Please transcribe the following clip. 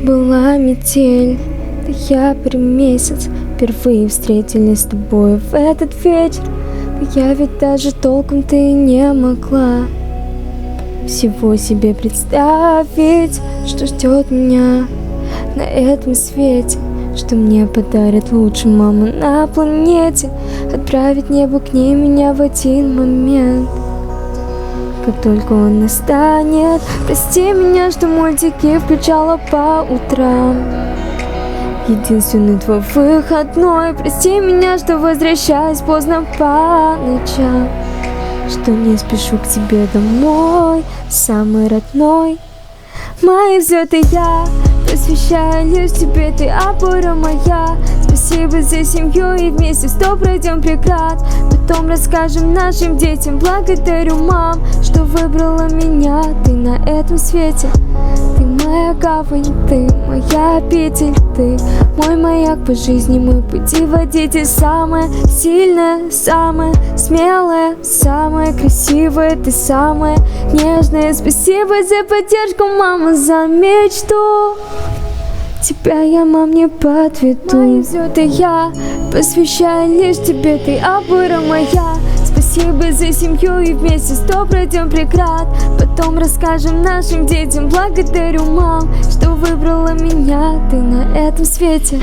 Была метель, да я при месяц. Впервые встретились с тобой в этот вечер. Да я ведь даже толком ты не могла всего себе представить, что ждет меня на этом свете, что мне подарит лучшую маму на планете, отправить небо к ней меня в один момент, как только он настанет. Прости меня, что мультики включала по утрам, единственный твой выходной. Прости меня, что возвращаюсь поздно по ночам, что не спешу к тебе домой, самый родной. Мои взлеты я посвящаю лишь тебе, ты опора моя. Спасибо за семью и вместе 100 пройдем преград. Потом расскажем нашим детям. Благодарю, мам, что выбрала меня ты на этом свете. Ты моя гавань, ты моя обитель, ты мой маяк по жизни, мой путеводитель. Самая сильная, самая смелая, самая красивая, ты самая нежная. Спасибо за поддержку, мама, за мечту. Тебя я, мам, не подведу. Мои взлеты я посвящаю лишь тебе, ты опора моя. Спасибо за семью и вместе 100 пройдем преград. Потом расскажем нашим детям. Благодарю, мам, что выбрала меня ты на этом свете.